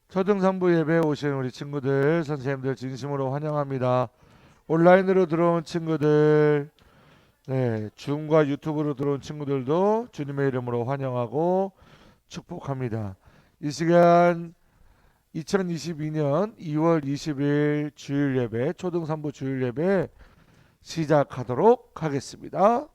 초등산부 예배에 오신 우리 친구들, 선생님들 진심으로 환영합니다. 온라인으로 들어온 친구들, 줌과 유튜브로 들어온 친구들도 주님의 이름으로 환영하고 축복합니다. 이 시간 2022년 2월 20일 주일 예배, 초등산부 주일 예배 시작하도록 하겠습니다.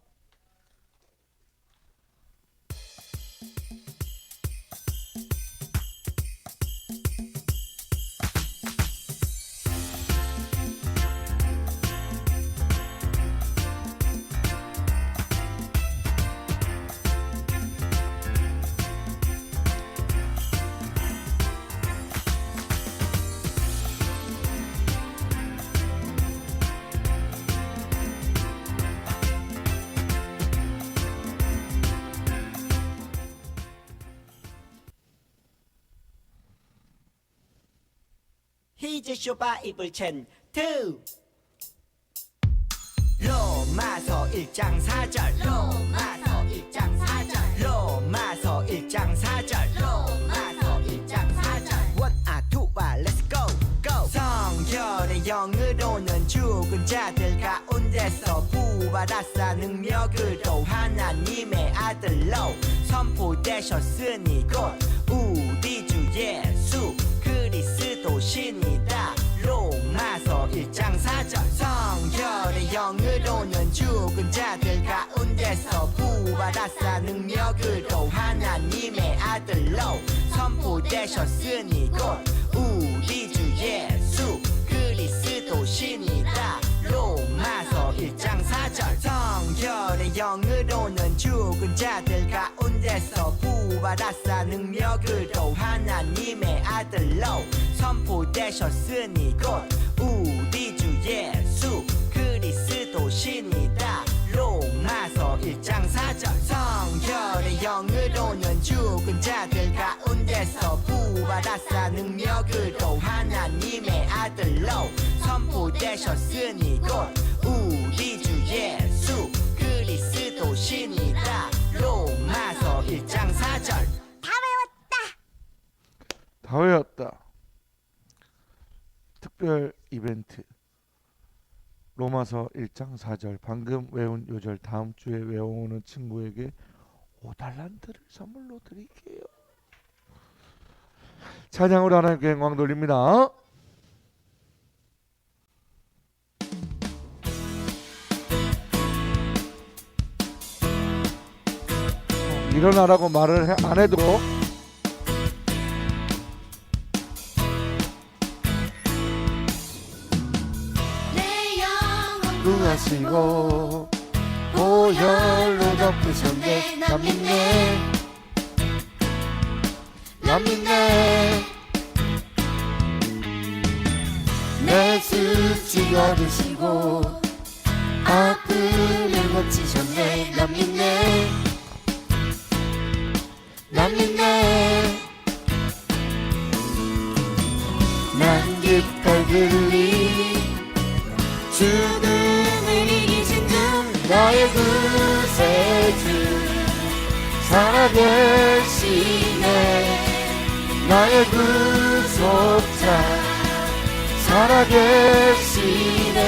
히즈쇼 바이블 챈 2 로마서 1장 4절 로마서 1장 4절 로마서 1장 4절 로마서 1장 4절 원아 투아 렛츠 고 성결의 영으로는 죽은 자들 가운데서 부활하사 능력으로 하나님의 아들로 선포되셨으니 곧 우리 주 예수 그리스도시니다. 로마서 1장 4절 성결의 영으로는 죽은 자들 가운데서 부활하사 능력으로 하나님의 아들로 선포되셨으니 곧 우리 주 예수 그리스도시니다. 로마서 1장 4절 성결의 영으로는 죽은 자들 가운데서 부활하사 능력으로 하나님의 아들로 선포되셨으니 곧 우리 주 예수 그리스도시니다. 로마서 1장 4절 성결의 영으로는 죽은 자들 가운데서 부활하사 능력으로 하나님의 아들로 선포되셨으니 곧 우리 주 예수 그리스도시니다. 로마서 1장 4절 다 외웠다. 특별 이벤트 로마서 1장 4절 방금 외운 요절 다음 주에 외워오는 친구에게 5달란트를 선물로 드릴게요. 찬양으로 하나님께 영광 돌립니다. 일어나라고 말을 안 해도 구하시고 보혈로 덮으셨네. 나 믿네 나 믿네 내 수치 얻으시고 아픔을 고치셨네. 나 믿네 나 믿네 난 깃발 들리 죽음을 이기신 주 나의 구세주 살아계시네. 나의 구속자 살아계시네.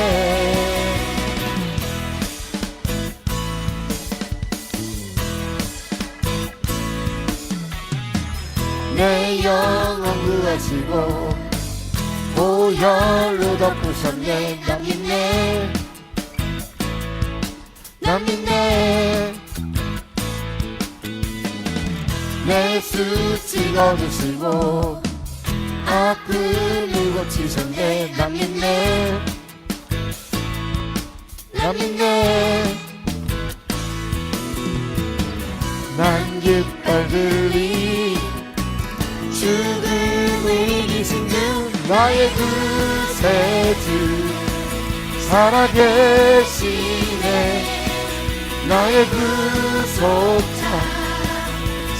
내 영혼 구하시고 보혈로 덮으셨네. 나 믿네 나 믿네 내 수치 거두시고 아픔을 고치셨네. 나 믿네 나 믿네 난 깃발 들리 죽음을 이기신 주 나의 구세주 살아계시네. 나의 구속자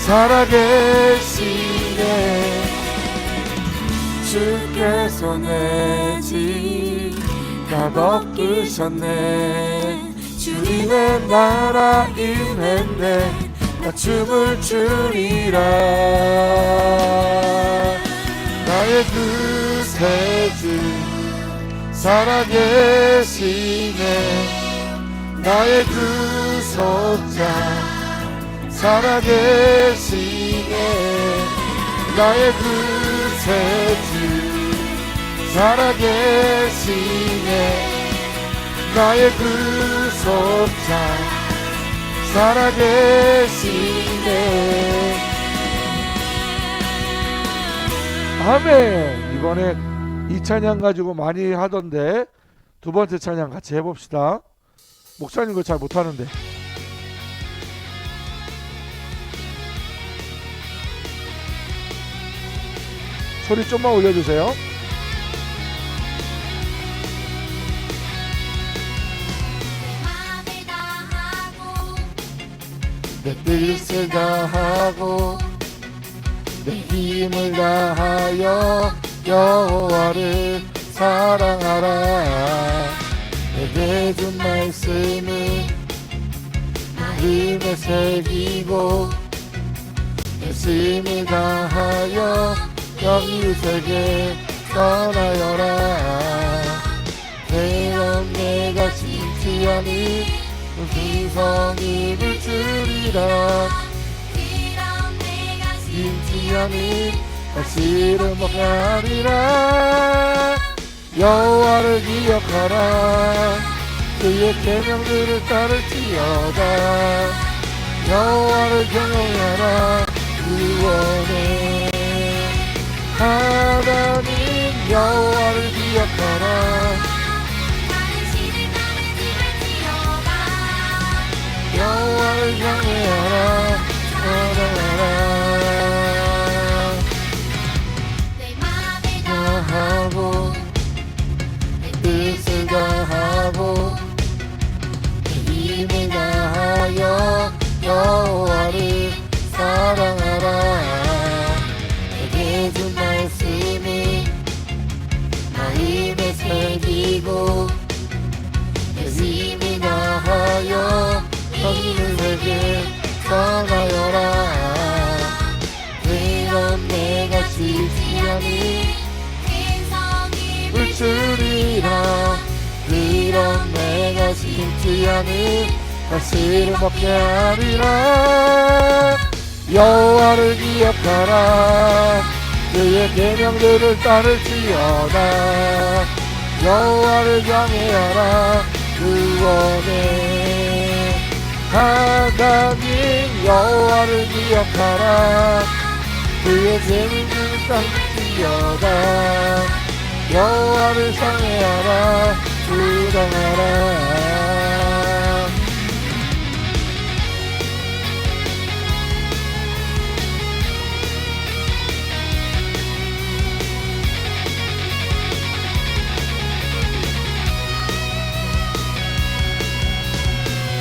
살아계시네. 주께서 내 집 다 덮으셨네. 주님의 나라 임했네. 나 춤을 추리라. 나 나의 구세주 살아계시네. 나의 구속자 살아계시네. 나의 구세주 살아계시네. 나의 구속자 살아계시네. 아멘. 이번에 이 찬양 가지고 많이 하던데 두 번째 찬양 같이 해봅시다. 목사님 그거 잘 못하는데. 소리 좀만 올려주세요. 내 뜻을 다하고 내 힘을 다하여 여호와를 사랑하라. 내게 준 말씀을 마음에 새기고 열심을 다하여 이웃에게 전하여라. 그럼 내가 심지 않은 풍성이 물주리라. 심지 않은 다시를 먹하리라. 여호와를 기억하라. 그의 계명들을 따를지어다. 여호와를 경외하라. 구원해 하나님 여호와를 기억하라. 여호와를 경외하라. 사랑하라. 다하고 뜻을 다하고 힘을 다하여 여호와를 사랑하라. 내게 준 말씀을 마음에 새기고 내 힘을 다하여 너희를 내게 전하여라. 그럼 내가 지지 않은 물주리라. 그럼 내가 심지 않은 다시를 먹게 하리라. 여호와를 기억하라. 그의 계명들을 따를지어다. 여호와를 경외하라. 구원해 하나님 여호와를 기억하라. 그의 계명들을 따를지어다. 여호와를 경외하라. 주장하라.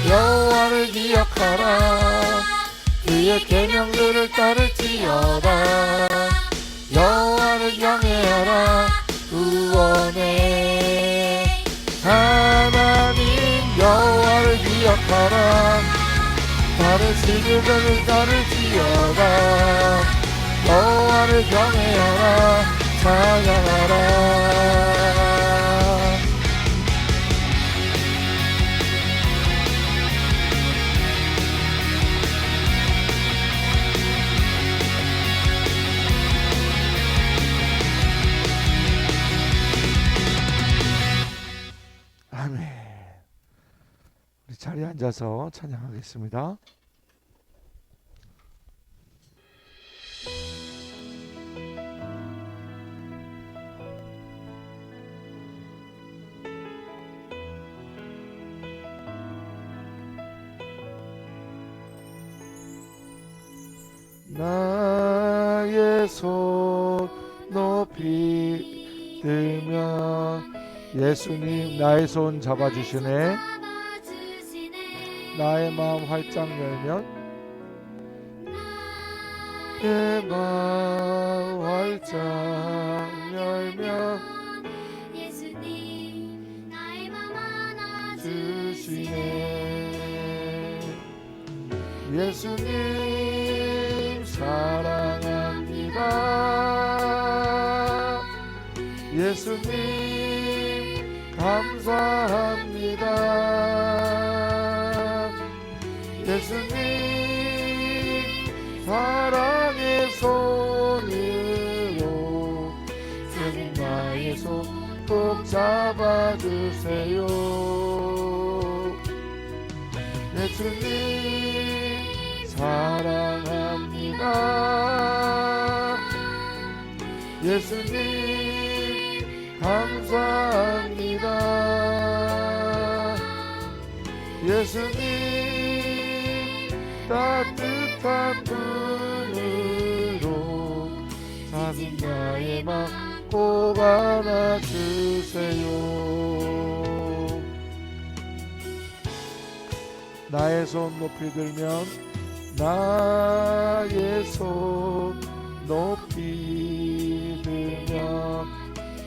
여호와를 기억하라. 그의 계명들을 따를지어다. 여호와를 경외하라. 구원해 하나님 여호와를 기억하라. 다른 신들을 따를지어다. 여호와를 경외하라. 찬양하라. 아멘. 우리 자리에 앉아서 찬양하겠습니다. 나의 손 높이 들며 예수님 나의 손 잡아주시네. 나의 마음 활짝 열면 내 마음 활짝 열면 예수님 나의 마음 안아주시네. 예수님 사랑합니다. 예수님 감사합니다. 예수님 사랑의 손으로 주님 나의 손 꼭 잡아주세요. 예수님 사랑합니다. 예수님 감사합니다. 예수님 따뜻한 분으로 작은 나의 맘 꼭 안아주세요. 나의 손 높이 들면 나의 손 높이 들면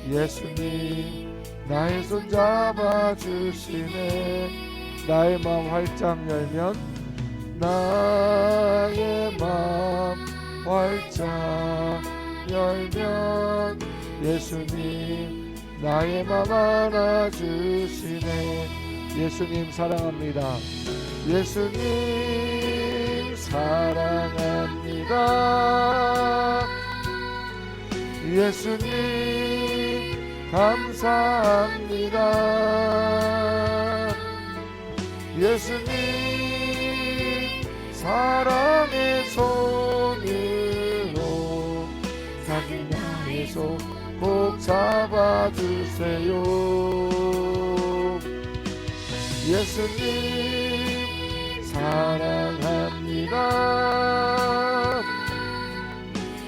예수님 나의 손 잡아주시네. 나의 마음 활짝 열면 나의 마음 활짝 열면 예수님 나의 마음 안아주시네. 예수님 사랑합니다. 예수님 사랑합니다. 예수님 감사합니다. 예수님 사랑의 손으로 작은 나의 손 꼭 잡아주세요. 예수님 사랑합니다.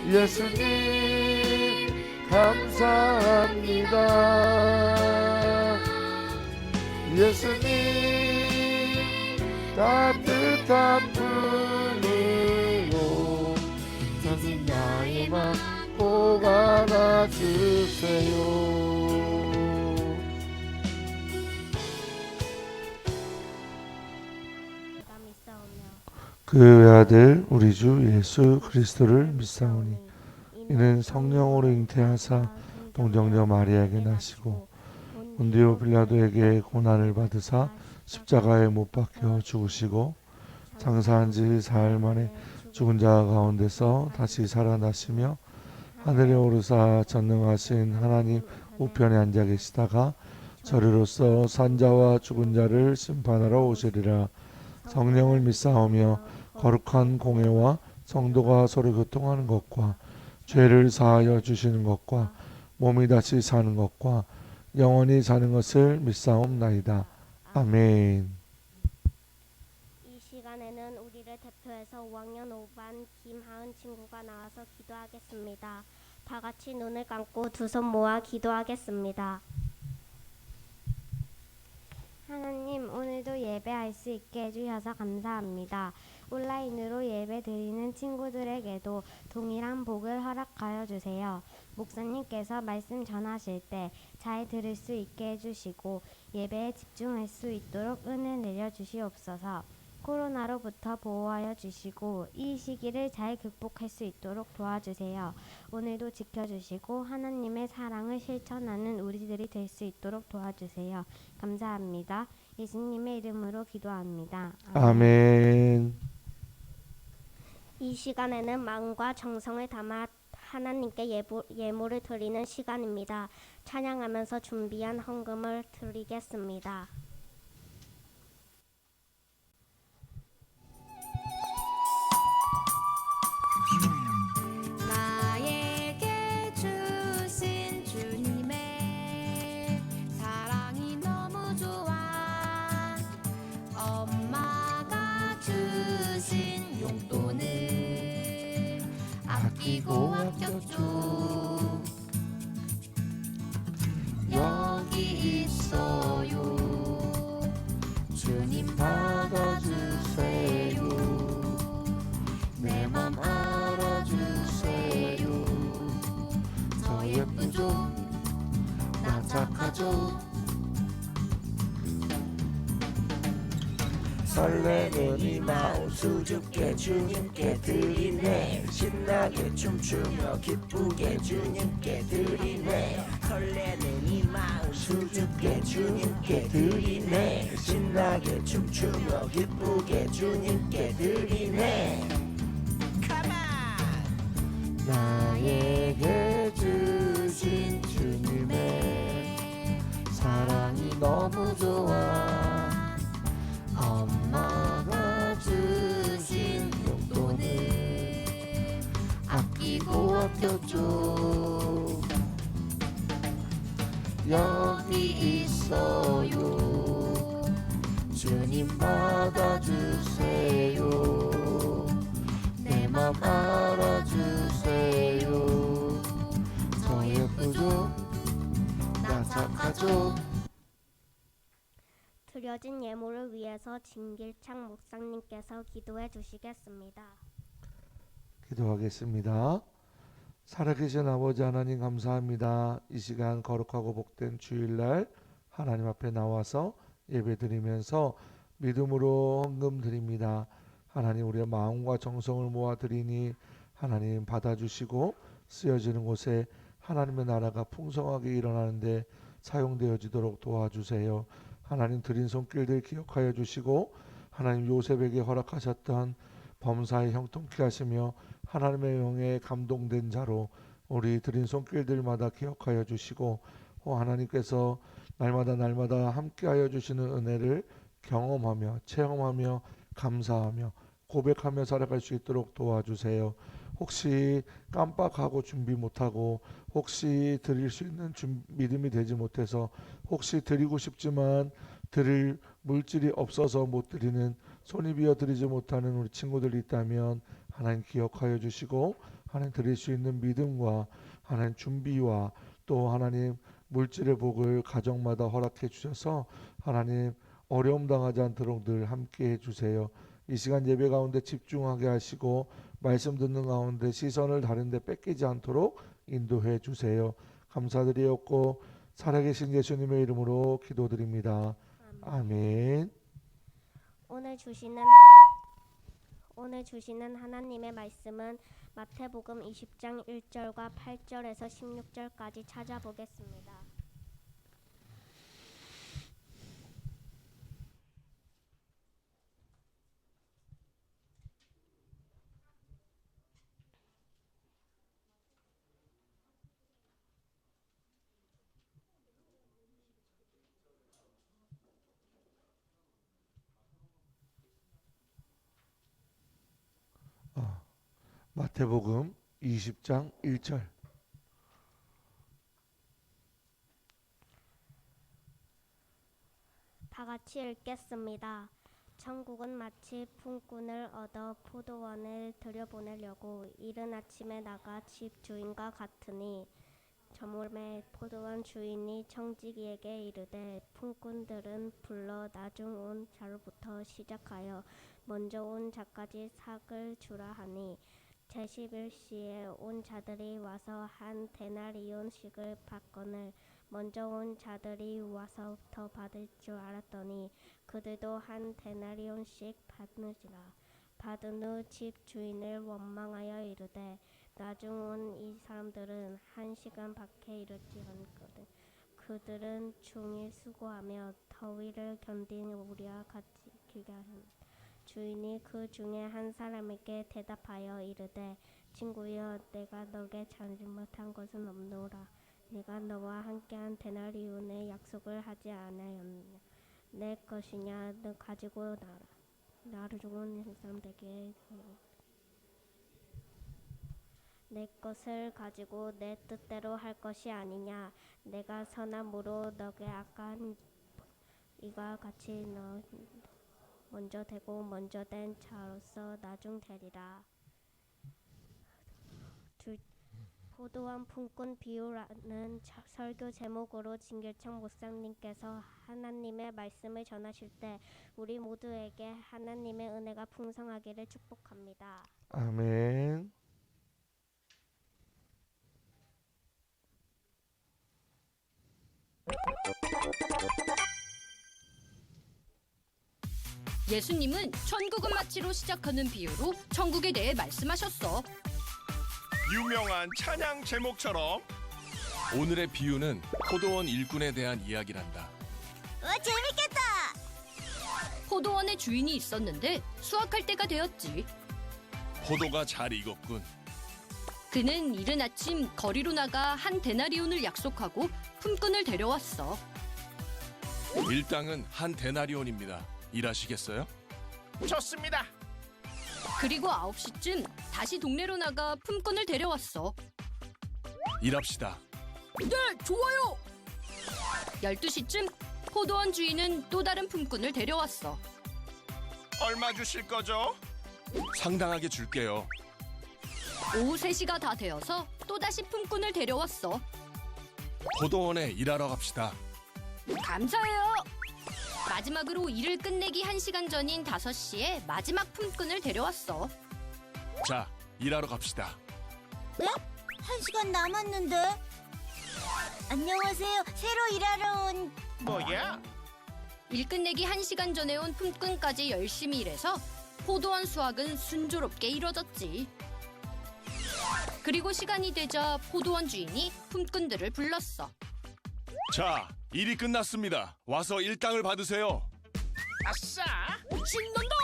예수님 감사합니다. 예수님 따뜻한 분으로 작은 나의 맘 꼭 안아주세요. 그 외아들 우리 주 예수 그리스도를 믿사오니 이는 성령으로 잉태하사 동정녀 마리아에게 나시고 본디오 빌라도에게 고난을 받으사 십자가에 못 박혀 죽으시고 장사한 지 사흘 만에 죽은 자 가운데서 다시 살아나시며 하늘에 오르사 전능하신 하나님 우편에 앉아 계시다가 저리로서 산자와 죽은 자를 심판하러 오시리라. 성령을 믿사오며 거룩한 공회와 성도가 서로 교통하는 것과 죄를 사하여 주시는 것과 몸이 다시 사는 것과 영원히 사는 것을 믿사옵나이다. 아멘. 이 시간에는 우리를 대표해서 5학년 5반 김하은 친구가 나와서 기도하겠습니다. 다 같이 눈을 감고 두 손 모아 기도하겠습니다. 하나님, 오늘도 예배할 수 있게 해주셔서 감사합니다. 온라인으로 예배 드리는 친구들에게도 동일한 복을 허락하여 주세요. 목사님께서 말씀 전하실 때 잘 들을 수 있게 해주시고 예배에 집중할 수 있도록 은혜 내려주시옵소서. 코로나로부터 보호하여 주시고 이 시기를 잘 극복할 수 있도록 도와주세요. 오늘도 지켜주시고 하나님의 사랑을 실천하는 우리들이 될 수 있도록 도와주세요. 감사합니다. 예수님의 이름으로 기도합니다. 아멘. 이 시간에는 마음과 정성을 담아 하나님께 예물을 드리는 시간입니다. 찬양하면서 준비한 헌금을 드리겠습니다. 나에게 주신 주님의 사랑이 너무 좋아. 엄마가 주신 용돈을 아끼고 아꼈죠. 여기 있어요. 주님 받아주세요. 내 맘 알아주세요. 저 예쁘죠? 나 착하죠? 설레는 이 마음 수줍게 주님께 드리네. 신나게 춤추며 기쁘게 주님께 드리네. 설레는 이 마음 수줍게 주님께 드리네. 신나게 춤추며 기쁘게 주님께 드리네. Come on! 나에게 주신 주님의 사랑이 너무 좋아. 엄마가 주신 용돈을 아끼고 아꼈죠. 여기 있어요. 주님 받아주세요. 내 맘 알아주세요. 저 예쁘죠? 나 착하죠? 드려진 예물을 위해서 진길창 목사님께서 기도해 주시겠습니다. 기도하겠습니다. 살아계신 아버지 하나님 감사합니다. 이 시간 거룩하고 복된 주일날 하나님 앞에 나와서 예배드리면서 믿음으로 헌금 드립니다. 하나님 우리의 마음과 정성을 모아 드리니 하나님 받아주시고 쓰여지는 곳에 하나님의 나라가 풍성하게 일어나는데 사용되어지도록 도와주세요. 하나님 드린 손길들 기억하여 주시고 하나님 요셉에게 허락하셨던 범사에 형통케 하시며 하나님의 영에 감동된 자로 우리 드린 손길들마다 기억하여 주시고 하나님께서 날마다 함께하여 주시는 은혜를 경험하며 체험하며 감사하며 고백하며 살아갈 수 있도록 도와주세요. 혹시 깜빡하고 준비 못하고 혹시 드릴 수 있는 믿음이 되지 못해서 혹시 드리고 싶지만 드릴 물질이 없어서 못 드리는 손이 비어 드리지 못하는 우리 친구들이 있다면 하나님 기억하여 주시고 하나님 드릴 수 있는 믿음과 하나님 준비와 또 하나님 물질의 복을 가정마다 허락해 주셔서 하나님 어려움 당하지 않도록 늘 함께 해주세요. 이 시간 예배 가운데 집중하게 하시고 말씀 듣는 가운데 시선을 다른 데 뺏기지 않도록 인도해 주세요. 감사드리옵고 살아계신 예수님의 이름으로 기도드립니다. 아멘. 오늘 주시는 하나님의 말씀은 마태복음 20장 1절과 8절에서 16절까지 찾아보겠습니다. 마태복음 20장 1절. 다 같이 읽겠습니다. 천국은 마치 품꾼을 얻어 포도원에 들여보내려고 이른 아침에 나가 집 주인과 같으니 저물매 포도원 주인이 청지기에게 이르되 품꾼들은 불러 나중 온 자로부터 시작하여 먼저 온 자까지 삭을 주라 하니 제11시에 온 자들이 와서 한 데나리온씩을 받거늘 먼저 온 자들이 와서 더 받을 줄 알았더니 그들도 한 데나리온씩 받느니라. 받은 후 집 주인을 원망하여 이르되 나중 온 이 사람들은 1시간 밖에 이르지 않거든. 그들은 종일 수고하며 더위를 견딘 우리와 같이 기다렸다. 주인이 그 중에 한 사람에게 대답하여 이르되 친구여 내가 너에게 잘못한 것은 없노라. 내가 너와 함께한 데나리온의 약속을 하지 않았느냐. 내 것이냐 너 가지고 나를 죽은 사람에게 내 것을 가지고 내 뜻대로 할 것이 아니냐. 내가 선함으로 너에게 악한 이와 같이 너 먼저 되고 먼저 된 자로서 나중 되리라. 포도원 품꾼 비유라는 설교 제목으로 진길창 목사님께서 하나님의 말씀을 전하실 때 우리 모두에게 하나님의 은혜가 풍성하기를 축복합니다. 아멘. 예수님은 천국은 마치로 시작하는 비유로 천국에 대해 말씀하셨어. 유명한 찬양 제목처럼 오늘의 비유는 포도원 일꾼에 대한 이야기란다. 재밌겠다. 포도원의 주인이 있었는데 수확할 때가 되었지. 포도가 잘 익었군. 그는 이른 아침 거리로 나가 한 데나리온을 약속하고 품꾼을 데려왔어. 일당은 한 데나리온입니다. 일하시겠어요? 좋습니다. 그리고 9시쯤 다시 동네로 나가 품꾼을 데려왔어. 일합시다. 네, 좋아요. 12시쯤 포도원 주인은 또 다른 품꾼을 데려왔어. 얼마 주실 거죠? 상당하게 줄게요. 오후 3시가 다 되어서 또다시 품꾼을 데려왔어. 포도원에 일하러 갑시다. 감사해요. 마지막으로 일을 끝내기 1시간 전인 5시에 마지막 품꾼을 데려왔어. 자, 일하러 갑시다. 네? 1시간 남았는데. 안녕하세요. 새로 일하러 온. 뭐야? 일 끝내기 1시간 전에 온 품꾼까지 열심히 일해서 포도원 수확은 순조롭게 이뤄졌지. 그리고 시간이 되자 포도원 주인이 품꾼들을 불렀어. 자, 일이 끝났습니다. 와서 일당을 받으세요. 아싸! 신난다!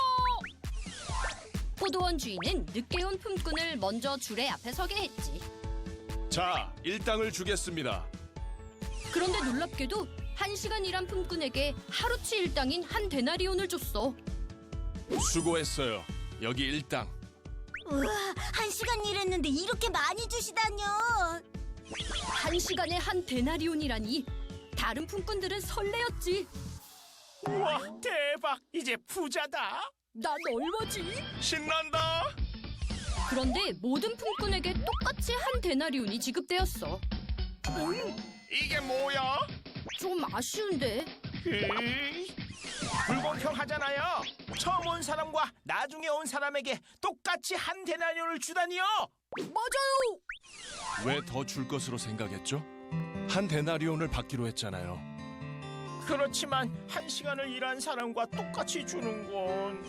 포도원 주인은 늦게 온 품꾼을 먼저 줄에 앞에 서게 했지. 자, 일당을 주겠습니다. 그런데 놀랍게도 1시간 일한 품꾼에게 하루치 일당인 한 데나리온을 줬어. 수고했어요. 여기 일당. 우와, 1시간 일했는데 이렇게 많이 주시다뇨. 1시간에 한 데나리온이라니. 다른 품꾼들은 설레었지. 우와, 대박! 이제 부자다. 난 얼마지? 신난다. 그런데 모든 품꾼에게 똑같이 한 데나리온이 지급되었어. 이게 뭐야? 좀 아쉬운데. 에이, 불공평하잖아요. 처음 온 사람과 나중에 온 사람에게 똑같이 한 데나리온을 주다니요. 맞아요. 왜 더 줄 것으로 생각했죠? 한 데나리온을 받기로 했잖아요. 그렇지만 1시간을 일한 사람과 똑같이 주는 건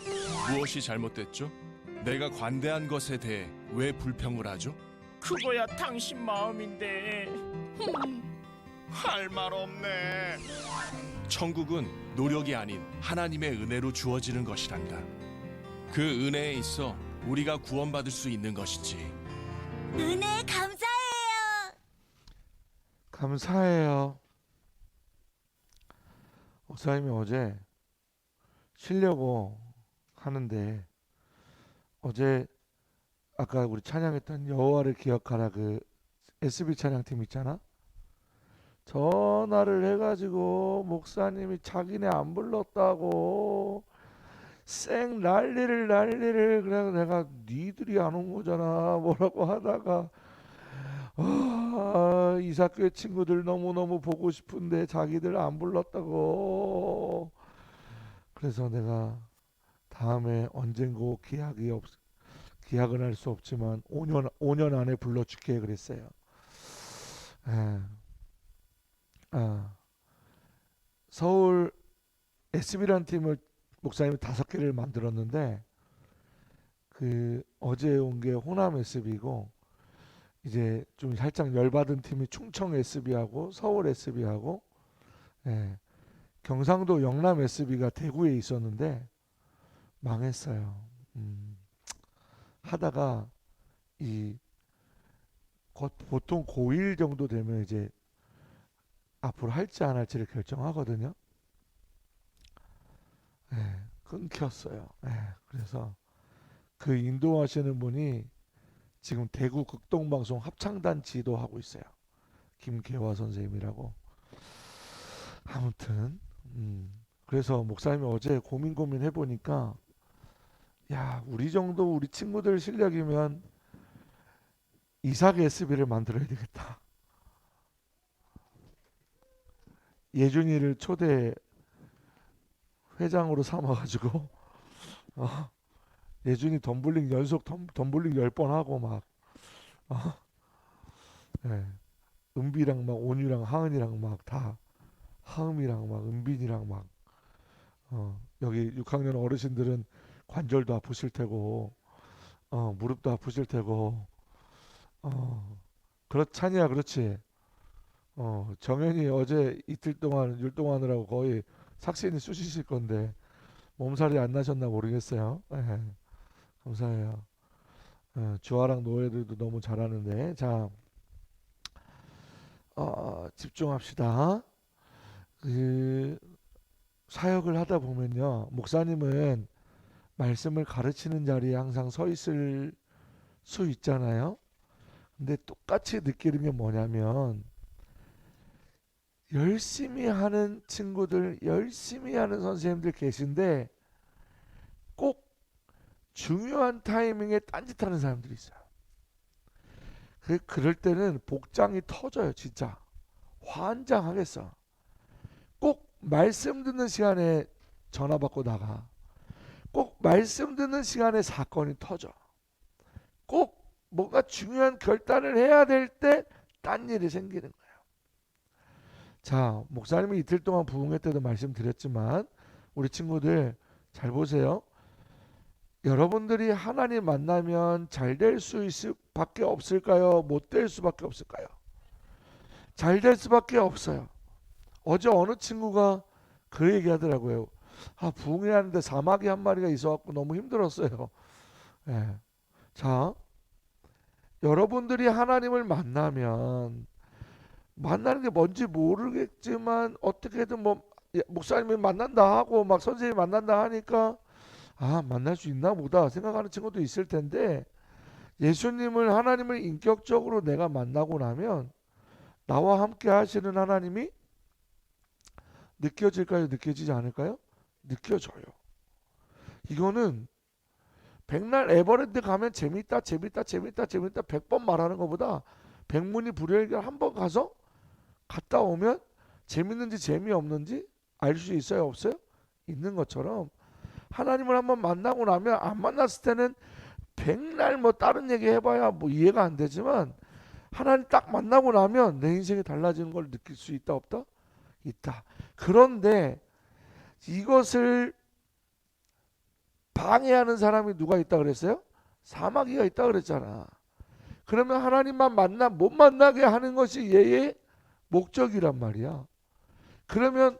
무엇이 잘못됐죠? 내가 관대한 것에 대해 왜 불평을 하죠? 그거야 당신 마음인데. 할 말 없네. 천국은 노력이 아닌 하나님의 은혜로 주어지는 것이란다. 그 은혜에 있어 우리가 구원받을 수 있는 것이지. 은혜 감사해요. 감사해요. 목사님이 어제 쉬려고 하는데 어제 아까 우리 찬양했던 여호와를 기억하라 그 SB 찬양팀 있잖아. 전화를 해가지고 목사님이 자기네 안 불렀다고 쌩 난리를 그래 내가 니들이 안 온 거잖아 뭐라고 하다가 이사교회 친구들 너무너무 보고 싶은데 자기들 안 불렀다고. 그래서 내가 다음에 언젠고 기약은 할 수 없지만 5년 안에 불러줄게 그랬어요. 서울 SB라는 팀을 목사님이 5개를 만들었는데 그 어제 온 게 호남 SB고 이제 좀 살짝 열받은 팀이 충청 SB하고 서울 SB하고 경상도 영남 SB가 대구에 있었는데 망했어요. 하다가 보통 고1 정도 되면 이제 앞으로 할지 안 할지를 결정하거든요. 끊겼어요. 그래서 그 인도하시는 분이 지금 대구 극동방송 합창단지도 하고 있어요. 김계화 선생님이라고. 아무튼 그래서 목사님이 어제 고민 해보니까 야 우리 정도 우리 친구들 실력이면 이삭 SB를 만들어야 되겠다. 예준이를 초대 회장으로 삼아가지고 예준이 덤블링 연속 덤블링 10번 하고 막 은비랑 막 온유랑 하은이랑 막 다 하음이랑 막 은빈이랑 막 여기 6학년 어르신들은 관절도 아프실 테고 무릎도 아프실 테고 찬이야 그렇지. 정현이 어제 이틀 동안 율동하느라고 거의 삭신이 쑤시실 건데 몸살이 안 나셨나 모르겠어요. 예, 감사해요. 주아랑 노예들도 너무 잘하는데 자 집중합시다. 그 사역을 하다 보면요 목사님은 말씀을 가르치는 자리에 항상 서 있을 수 있잖아요. 근데 똑같이 느끼는 게 뭐냐면 열심히 하는 친구들, 열심히 하는 선생님들 계신데 꼭 중요한 타이밍에 딴짓하는 사람들이 있어요. 그럴 때는 복장이 터져요. 진짜 환장하겠어. 꼭 말씀 듣는 시간에 전화 받고 나가. 꼭 말씀 듣는 시간에 사건이 터져. 꼭 뭔가 중요한 결단을 해야 될 때 딴 일이 생기는 거예요. 자, 목사님이 이틀 동안 부흥회 때도 말씀드렸지만 우리 친구들 잘 보세요. 여러분들이 하나님 만나면 잘 될 수 있을 밖에 없을까요? 못 될 수밖에 없을까요? 잘 될 수밖에 없어요. 어제 어느 친구가 그 얘기 하더라고요. 부흥회 하는데 사마귀 한 마리가 있어갖고 너무 힘들었어요. 예. 자, 여러분들이 하나님을 만나면 만나는 게 뭔지 모르겠지만 어떻게든 목사님이 만난다 하고 막 선생님이 만난다 하니까 만날 수 있나 보다 생각하는 친구도 있을 텐데 예수님을 하나님을 인격적으로 내가 만나고 나면 나와 함께 하시는 하나님이 느껴질까요? 느껴지지 않을까요? 느껴져요. 이거는 백날 에버랜드 가면 재밌다 100번 말하는 것보다 백문이 불여일견 한번 가서 갔다 오면 재밌는지 재미없는지 알 수 있어요? 없어요? 있는 것처럼 하나님을 한번 만나고 나면 안 만났을 때는 백날 다른 얘기 해봐야 이해가 안 되지만 하나님 딱 만나고 나면 내 인생이 달라지는 걸 느낄 수 있다 없다? 있다. 그런데 이것을 방해하는 사람이 누가 있다 그랬어요? 사마귀가 있다 그랬잖아. 그러면 하나님만 못 만나게 하는 것이 얘의 목적이란 말이야. 그러면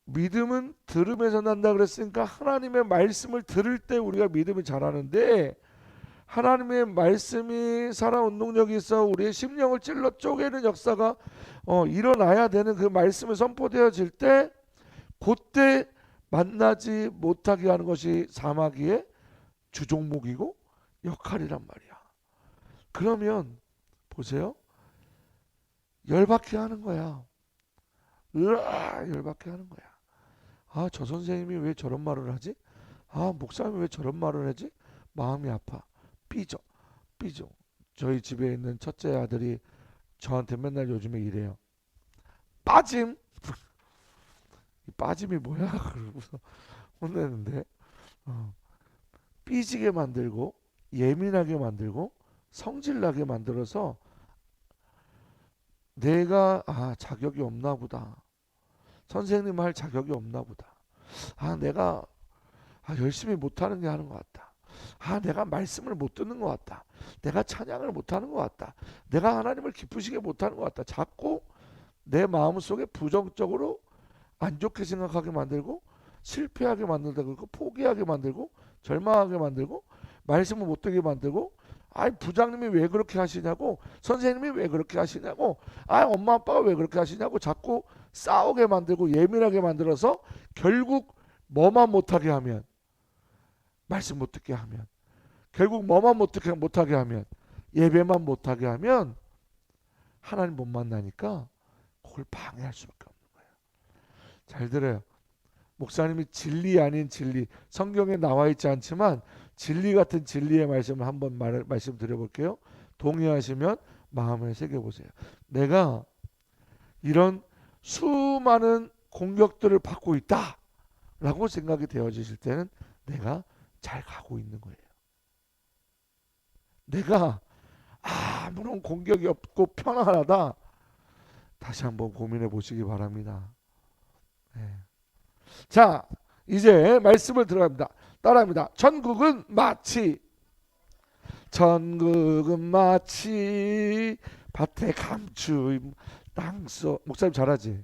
믿음은 들음에서 난다 그랬으니까 하나님의 말씀을 들을 때 우리가 믿음이 자라는데 하나님의 말씀이 살아온 능력이 있어 우리의 심령을 찔러 쪼개는 역사가 일어나야 되는 그 말씀이 선포되어질 때 그때 만나지 못하게 하는 것이 사마귀의 주종목이고 역할이란 말이야. 그러면 보세요. 열받게 하는 거야. 열받게 하는 거야. 저 선생님이 왜 저런 말을 하지? 목사님이 왜 저런 말을 하지? 마음이 아파. 삐져. 저희 집에 있는 첫째 아들이 저한테 맨날 요즘에 이래요. 빠짐. 이 빠짐이 뭐야? 그러고서 혼내는데 삐지게 만들고 예민하게 만들고 성질나게 만들어서 내가 자격이 없나 보다. 선생님 할 자격이 없나 보다. 내가 열심히 못하는 게 하는 것 같다. 내가 말씀을 못 듣는 것 같다. 내가 찬양을 못하는 것 같다. 내가 하나님을 기쁘시게 못하는 것 같다. 자꾸 내 마음속에 부정적으로 안 좋게 생각하게 만들고 실패하게 만들다 그러고 포기하게 만들고 절망하게 만들고 말씀을 못 듣게 만들고 부장님이 왜 그렇게 하시냐고 선생님이 왜 그렇게 하시냐고 엄마 아빠가 왜 그렇게 하시냐고 자꾸 싸우게 만들고 예민하게 만들어서 결국 뭐만 못하게 하면 말씀 못 듣게 하면 결국 뭐만 못하게 하면 예배만 못하게 하면 하나님 못 만나니까 그걸 방해할 수밖에 없는 거예요. 잘 들어요. 목사님이 진리 아닌 진리 성경에 나와 있지 않지만 진리 같은 진리의 말씀을 한번 말씀드려볼게요. 동의하시면 마음에 새겨보세요. 내가 이런 수많은 공격들을 받고 있다 라고 생각이 되어지실 때는 내가 잘 가고 있는 거예요. 내가 아무런 공격이 없고 편안하다. 다시 한번 고민해 보시기 바랍니다. 네. 자, 이제 말씀을 들어갑니다. 따라합니다. 천국은 마치 밭에 감추 땅속. 목사님 잘하지?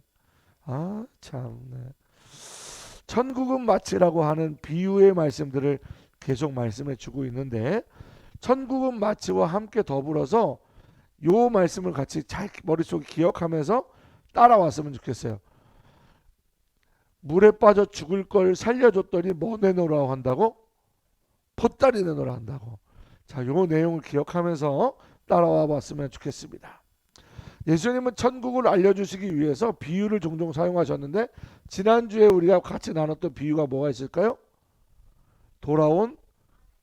아, 참네. 천국은 마치라고 하는 비유의 말씀들을 계속 말씀해 주고 있는데, 천국은 마치와 함께 더불어서 요 말씀을 같이 잘 머릿속에 기억하면서 따라왔으면 좋겠어요. 물에 빠져 죽을 걸 살려줬더니 뭐 내놓으라고 한다고? 보따리 내놓으라 한다고. 자, 요 내용을 기억하면서 따라와 봤으면 좋겠습니다. 예수님은 천국을 알려주시기 위해서 비유를 종종 사용하셨는데, 지난주에 우리가 같이 나눴던 비유가 뭐가 있을까요? 돌아온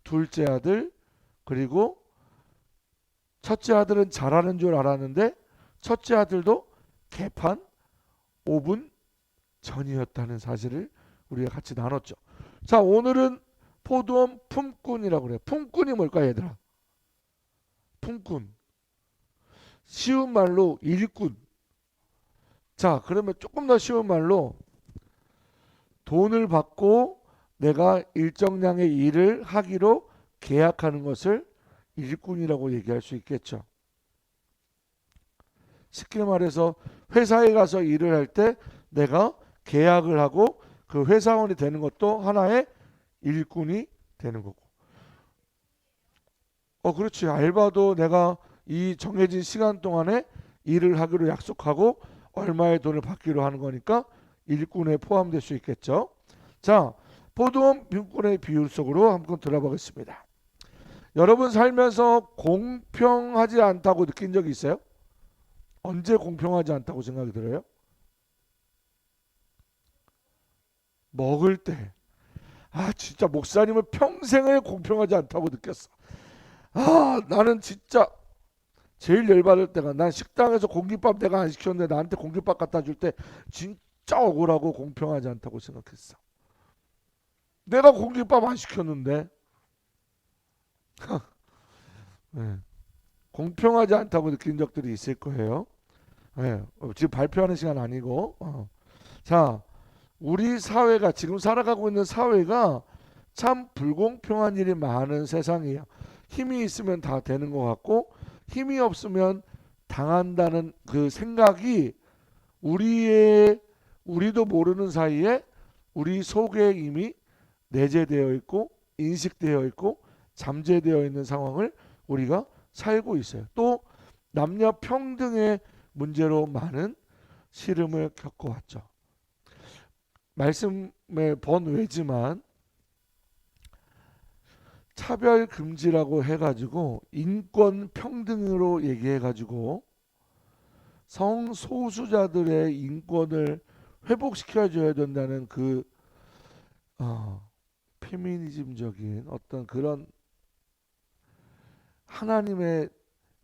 둘째 아들, 그리고 첫째 아들은 잘하는 줄 알았는데 첫째 아들도 개판 5분 전이었다는 사실을 우리가 같이 나눴죠. 자, 오늘은 포도원 품꾼이라고 그래요. 품꾼이 뭘까 얘들아? 품꾼. 쉬운 말로 일꾼. 자, 그러면 조금 더 쉬운 말로 돈을 받고 내가 일정량의 일을 하기로 계약하는 것을 일꾼이라고 얘기할 수 있겠죠. 쉽게 말해서 회사에 가서 일을 할 때 내가 계약을 하고 그 회사원이 되는 것도 하나의 일꾼이 되는 거고. 그렇지. 알바도 내가 이 정해진 시간 동안에 일을 하기로 약속하고 얼마의 돈을 받기로 하는 거니까 일꾼에 포함될 수 있겠죠. 자, 포도원 품꾼의 비유 속으로 한번 들어보겠습니다. 여러분 살면서 공평하지 않다고 느낀 적이 있어요? 언제 공평하지 않다고 생각이 들어요? 먹을 때. 아, 진짜 목사님은 평생을 공평하지 않다고 느꼈어. 아, 나는 진짜 제일 열받을 때가, 난 식당에서 공깃밥 내가 안 시켰는데 나한테 공깃밥 갖다 줄 때 진짜 억울하고 공평하지 않다고 생각했어. 내가 공깃밥 안 시켰는데. 네. 공평하지 않다고 느낀 적들이 있을 거예요. 네. 지금 발표하는 시간 아니고. 자, 우리 사회가, 지금 살아가고 있는 사회가 참 불공평한 일이 많은 세상이에요. 힘이 있으면 다 되는 것 같고 힘이 없으면 당한다는 그 생각이 우리도 모르는 사이에 우리 속에 이미 내재되어 있고 인식되어 있고 잠재되어 있는 상황을 우리가 살고 있어요. 또 남녀 평등의 문제로 많은 시름을 겪어왔죠. 말씀의 번외지만 차별 금지라고 해가지고 인권 평등으로 얘기해가지고 성소수자들의 인권을 회복시켜줘야 된다는 그 페미니즘적인 어떤 그런 하나님의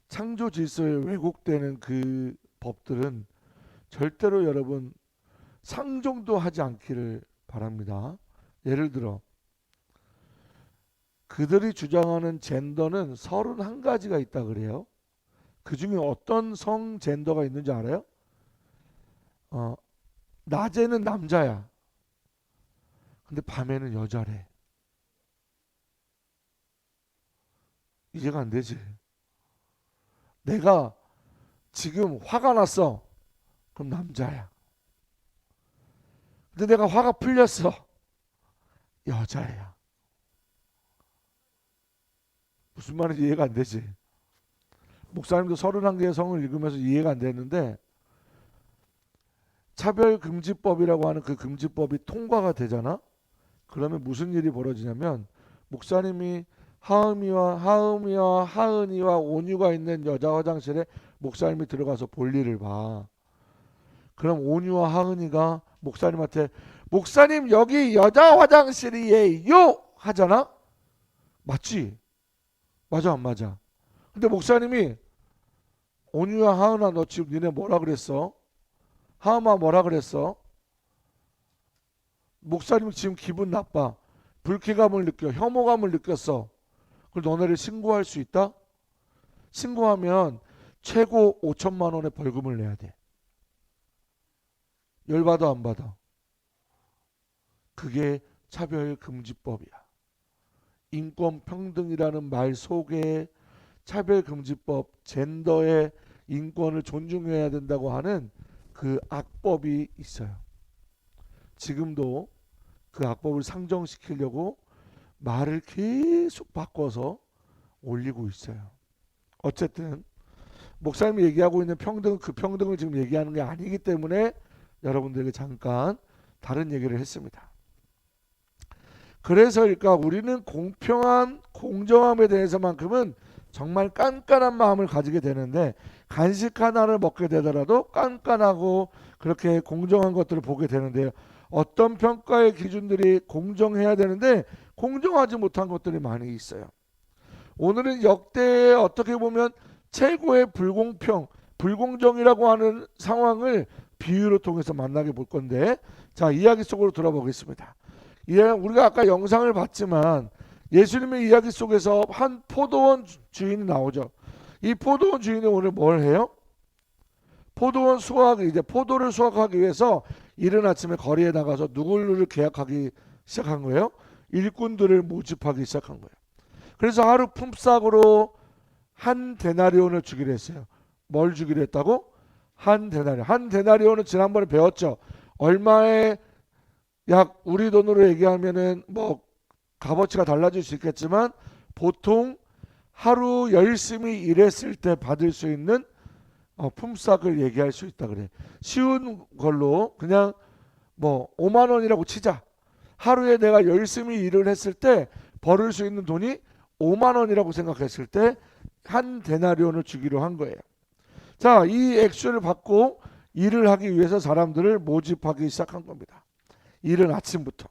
창조 질서에 왜곡되는 그 법들은 절대로 여러분 상종도 하지 않기를 바랍니다. 예를 들어 그들이 주장하는 젠더는 31가지가 있다 그래요. 그 중에 어떤 성 젠더가 있는지 알아요? 낮에는 남자야. 근데 밤에는 여자래. 이해가 안 되지? 내가 지금 화가 났어. 그럼 남자야. 근데 내가 화가 풀렸어. 여자야. 무슨 말인지 이해가 안 되지? 목사님도 31개의 성을 읽으면서 이해가 안 됐는데 차별금지법이라고 하는 그 금지법이 통과가 되잖아? 그러면 무슨 일이 벌어지냐면 목사님이 하은이와 온유가 있는 여자 화장실에 목사님이 들어가서 볼일을 봐. 그럼 온유와 하은이가 목사님한테 목사님 여기 여자 화장실이에요 하잖아? 맞지? 맞아 안 맞아? 근데 목사님이 온유야 하은아 너 지금 니네 뭐라 그랬어? 하은아 뭐라 그랬어? 목사님 지금 기분 나빠. 불쾌감을 느껴. 혐오감을 느꼈어. 그럼 너네를 신고할 수 있다? 신고하면 최고 5천만 원의 벌금을 내야 돼. 열받아 안 받아? 그게 차별금지법이야. 인권평등이라는 말 속에 차별금지법, 젠더의 인권을 존중해야 된다고 하는 그 악법이 있어요. 지금도 그 악법을 상정시키려고 말을 계속 바꿔서 올리고 있어요. 어쨌든 목사님이 얘기하고 있는 평등, 그 평등을 지금 얘기하는 게 아니기 때문에 여러분들에게 잠깐 다른 얘기를 했습니다. 그래서일까 우리는 공평한 공정함에 대해서만큼은 정말 깐깐한 마음을 가지게 되는데, 간식 하나를 먹게 되더라도 깐깐하고 그렇게 공정한 것들을 보게 되는데요. 어떤 평가의 기준들이 공정해야 되는데 공정하지 못한 것들이 많이 있어요. 오늘은 역대 어떻게 보면 최고의 불공정이라고 하는 상황을 비유로 통해서 만나게 볼 건데, 자, 이야기 속으로 들어보겠습니다. 우리가 아까 영상을 봤지만 예수님의 이야기 속에서 한 포도원 주인이 나오죠. 이 포도원 주인이 오늘 뭘 해요? 포도를 수확하기 위해서 이른 아침에 거리에 나가서 누구를 계약하기 시작한 거예요? 일꾼들을 모집하기 시작한 거예요. 그래서 하루 품삯으로 한 데나리온을 주기로 했어요. 뭘 주기로 했다고? 한 데나리온. 한 데나리온은 지난번에 배웠죠. 얼마에, 약 우리 돈으로 얘기하면은 뭐 값어치가 달라질 수 있겠지만 보통 하루 열심히 일했을 때 받을 수 있는 품삯을 얘기할 수 있다 그래. 쉬운 걸로 그냥 뭐 5만 원이라고 치자. 하루에 내가 열심히 일을 했을 때 벌을 수 있는 돈이 5만 원이라고 생각했을 때 한 데나리온을 주기로 한 거예요. 자, 이 액수를 받고 일을 하기 위해서 사람들을 모집하기 시작한 겁니다. 이른 아침부터.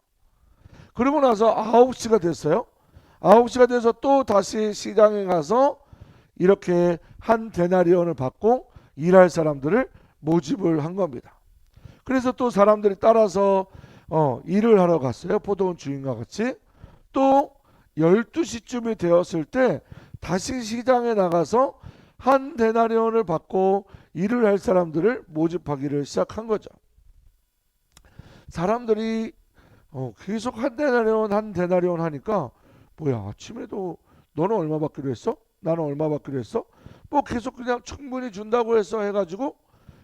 그러고 나서 9시가 됐어요. 9시가 돼서 또 다시 시장에 가서 이렇게 한 데나리온을 받고 일할 사람들을 모집을 한 겁니다. 그래서 또 사람들이 따라서 일을 하러 갔어요. 포도원 주인과 같이. 또 12시쯤이 되었을 때 다시 시장에 나가서 한 데나리온을 받고 일을 할 사람들을 모집하기를 시작한 거죠. 사람들이 계속 한 데나리온 하니까, 뭐야, 아침에도 너는 얼마 받기로 했어? 나는 얼마 받기로 했어? 뭐 계속 그냥 충분히 준다고 해서 해가지고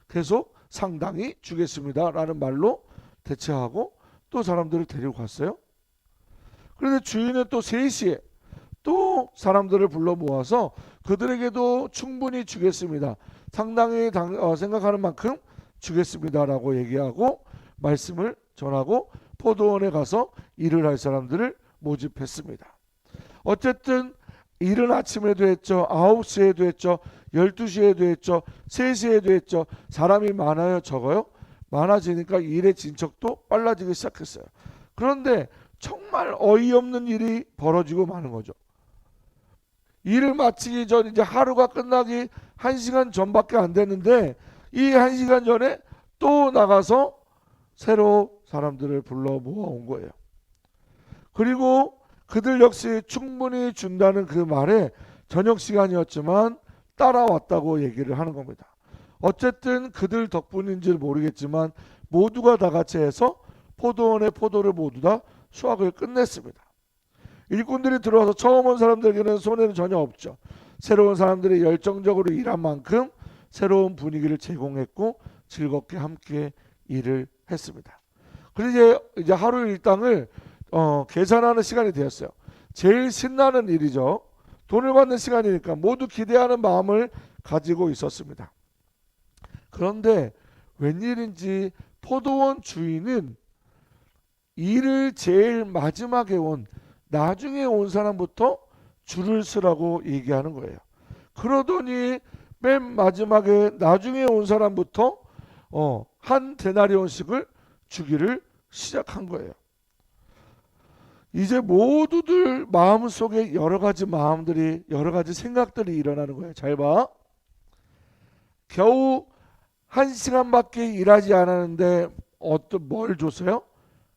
계속 상당히 주겠습니다 라는 말로 대체하고 또 사람들을 데리고 갔어요. 그런데 주인은 또 3시에 또 사람들을 불러 모아서 그들에게도 충분히 주겠습니다, 상당히 생각하는 만큼 주겠습니다 라고 얘기하고 말씀을 전하고 포도원에 가서 일을 할 사람들을 모집했습니다. 어쨌든 이른 아침에도 했죠. 9시에도 했죠. 12시에도 했죠. 3시에도 했죠. 사람이 많아요, 적어요? 많아지니까 일의 진척도 빨라지기 시작했어요. 그런데 정말 어이없는 일이 벌어지고 마는 거죠. 일을 마치기 전, 이제 하루가 끝나기 1시간 전밖에 안 됐는데 이 1시간 전에 또 나가서 새로 사람들을 불러 모아온 거예요. 그리고 그들 역시 충분히 준다는 그 말에 저녁 시간이었지만 따라왔다고 얘기를 하는 겁니다. 어쨌든 그들 덕분인지 모르겠지만 모두가 다 같이 해서 포도원의 포도를 모두 다 수확을 끝냈습니다. 일꾼들이 들어와서 처음 온 사람들에게는 손해는 전혀 없죠. 새로운 사람들이 열정적으로 일한 만큼 새로운 분위기를 제공했고 즐겁게 함께 일을 했습니다. 그래서 이제 하루 일당을 계산하는 시간이 되었어요. 제일 신나는 일이죠. 돈을 받는 시간이니까 모두 기대하는 마음을 가지고 있었습니다. 그런데 웬일인지 포도원 주인은 일을 제일 마지막에 나중에 온 사람부터 줄을 서라고 얘기하는 거예요. 그러더니 맨 마지막에 나중에 온 사람부터 한 데나리온씩을 주기를 시작한 거예요. 이제 모두들 마음속에 여러 가지 생각들이 일어나는 거예요. 잘 봐. 겨우 1시간밖에 일하지 않았는데 뭘 줬어요?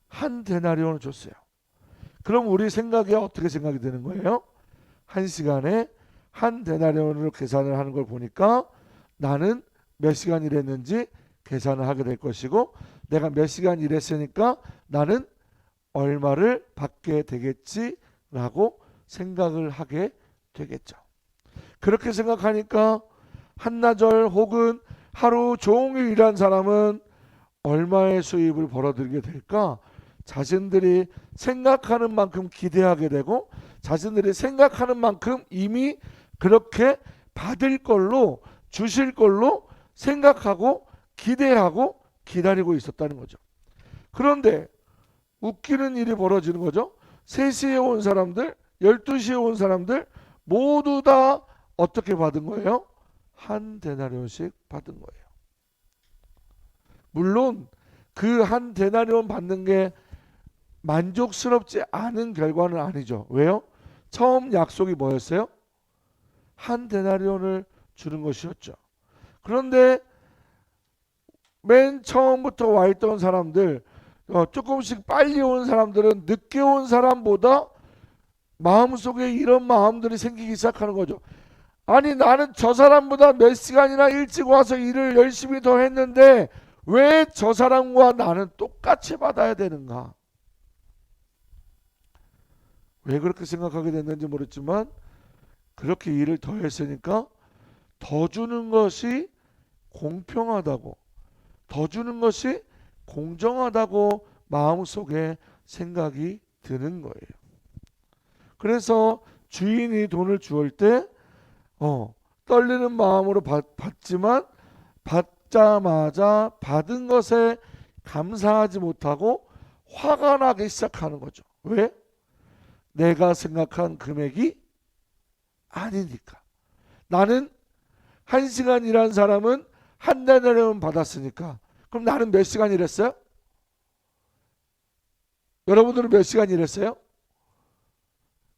한 데나리온을 줬어요. 그럼 우리 생각에 어떻게 생각이 되는 거예요? 1시간에 한 데나리온으로 계산을 하는 걸 보니까 나는 몇 시간 일했는지 계산을 하게 될 것이고, 내가 몇 시간 일했으니까 나는 얼마를 받게 되겠지라고 생각을 하게 되겠죠. 그렇게 생각하니까 한나절 혹은 하루 종일 일한 사람은 얼마의 수입을 벌어들이게 될까? 자신들이 생각하는 만큼 기대하게 되고 자신들이 생각하는 만큼 이미 그렇게 받을 걸로 주실 걸로 생각하고 기대하고 기다리고 있었다는 거죠. 그런데 웃기는 일이 벌어지는 거죠. 3시에 온 사람들, 12시에 온 사람들 모두 다 어떻게 받은 거예요? 한 데나리온씩 받은 거예요. 물론 그 한 데나리온 받는 게 만족스럽지 않은 결과는 아니죠. 왜요? 처음 약속이 뭐였어요? 한 데나리온을 주는 것이었죠. 그런데 맨 처음부터 와 있던 사람들, 조금씩 빨리 온 사람들은 늦게 온 사람보다 마음속에 이런 마음들이 생기기 시작하는 거죠. 아니 나는 저 사람보다 몇 시간이나 일찍 와서 일을 열심히 더 했는데 왜 저 사람과 나는 똑같이 받아야 되는가? 왜 그렇게 생각하게 됐는지 모르지만 그렇게 일을 더 했으니까 더 주는 것이 공평하다고, 더 주는 것이 공정하다고 마음속에 생각이 드는 거예요. 그래서 주인이 돈을 주올 때 떨리는 마음으로 받지만 받자마자 받은 것에 감사하지 못하고 화가 나기 시작하는 거죠. 왜? 내가 생각한 금액이 아니니까. 나는 1시간 일한 사람은 한 데나리온 받았으니까 그럼 나는 몇 시간 일했어요? 여러분들은 몇 시간 일했어요?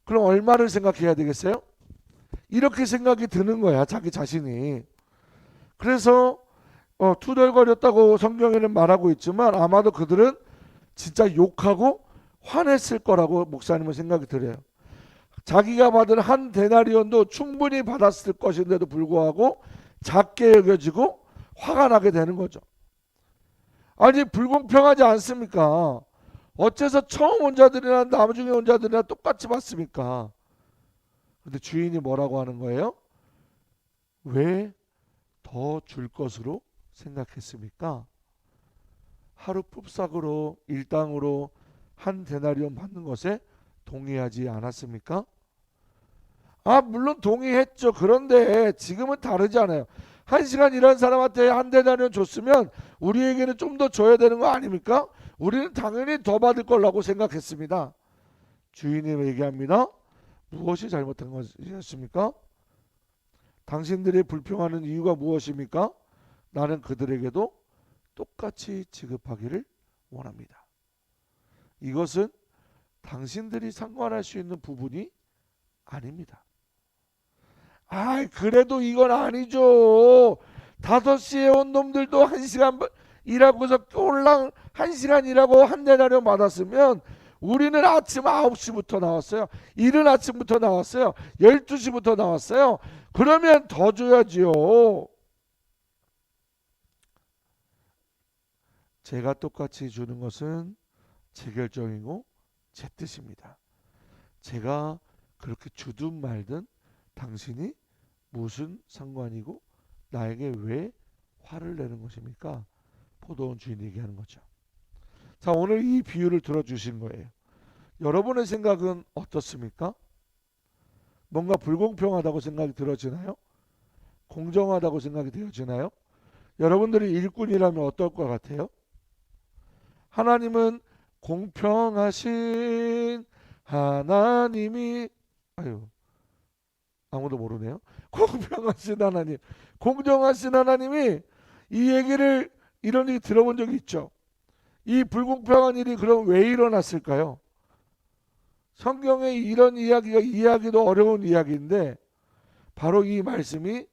그럼 얼마를 생각해야 되겠어요? 이렇게 생각이 드는 거야, 자기 자신이. 그래서 투덜거렸다고 성경에는 말하고 있지만 아마도 그들은 진짜 욕하고 화냈을 거라고 목사님은 생각이 들어요. 자기가 받은 한 데나리온도 충분히 받았을 것인데도 불구하고 작게 여겨지고 화가 나게 되는 거죠. 아니 불공평하지 않습니까? 어째서 처음 온 자들이나 나중에 온 자들이나 똑같이 받습니까? 그런데 주인이 뭐라고 하는 거예요? 왜 더 줄 것으로 생각했습니까? 하루 풋삭으로 일당으로 한 데나리온 받는 것에 동의하지 않았습니까? 물론 동의했죠. 그런데 지금은 다르지 않아요. 1시간 일한 사람한테 한 데나리온 줬으면 우리에게는 좀 더 줘야 되는 거 아닙니까? 우리는 당연히 더 받을 거라고 생각했습니다. 주인이 얘기합니다. 무엇이 잘못한 것이었습니까? 당신들이 불평하는 이유가 무엇입니까? 나는 그들에게도 똑같이 지급하기를 원합니다. 이것은 당신들이 상관할 수 있는 부분이 아닙니다. 그래도 이건 아니죠. 5시에 온 놈들도 1시간 일하고서 꼴랑 1시간 일하고 한 데나리온 받았으면 우리는 아침 9시부터 나왔어요. 이른 아침부터 나왔어요. 12시부터 나왔어요. 그러면 더 줘야지요. 제가 똑같이 주는 것은 제 결정이고 제 뜻입니다. 제가 그렇게 주든 말든 당신이 무슨 상관이고 나에게 왜 화를 내는 것입니까? 포도원 주인이 얘기하는 거죠. 자, 오늘 이 비유를 들어주신 거예요. 여러분의 생각은 어떻습니까? 뭔가 불공평하다고 생각이 들어지나요? 공정하다고 생각이 되어지나요? 여러분들이 일꾼이라면 어떨 것 같아요? 하나님은 공평하신 하나님이 아무도 모르네요. 공평하신 하나님, 공정하신 하나님이 이 얘기를 이런 얘기 들어본 적이 있죠. 이 불공평한 일이 그럼 왜 일어났을까요? 성경에 이런 이야기가 이해하기도 어려운 이야기인데 바로 이 말씀이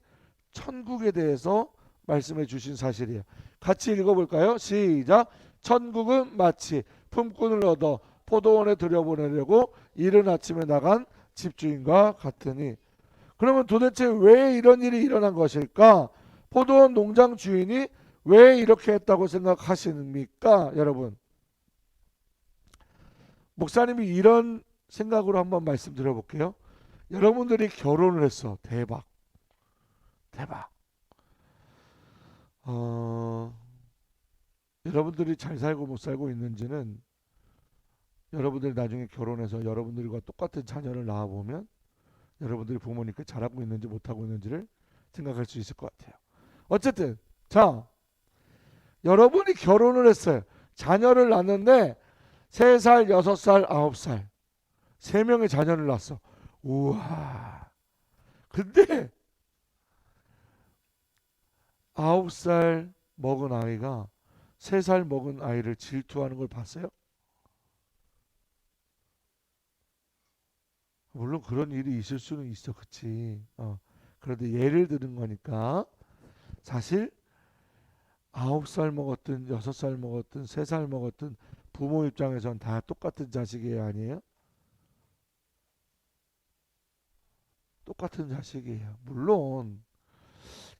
천국에 대해서 말씀해 주신 사실이에요. 같이 읽어볼까요? 시작. 천국은 마치 품꾼을 얻어 포도원에 들여보내려고 이른 아침에 나간 집주인과 같으니. 그러면 도대체 왜 이런 일이 일어난 것일까? 포도원 농장 주인이 왜 이렇게 했다고 생각하십니까? 여러분, 목사님이 이런 생각으로 한번 말씀드려볼게요. 여러분들이 결혼을 했어. 대박. 여러분들이 잘 살고 못 살고 있는지는 여러분들이 나중에 결혼해서 여러분들과 똑같은 자녀를 낳아보면 여러분들이 부모님께 잘하고 있는지 못하고 있는지를 생각할 수 있을 것 같아요. 어쨌든 자, 여러분이 결혼을 했어요. 자녀를 낳는데 3살, 6살, 9살 3명의 자녀를 낳았어. 우와. 근데 9살 먹은 아이가 3살 먹은 아이를 질투하는 걸 봤어요? 물론 그런 일이 있을 수는 있어, 그치? 그런데 예를 드는 거니까 사실 9살 먹었든 6살 먹었든 3살 먹었든 부모 입장에선 다 똑같은 자식이에요, 아니에요? 똑같은 자식이에요. 물론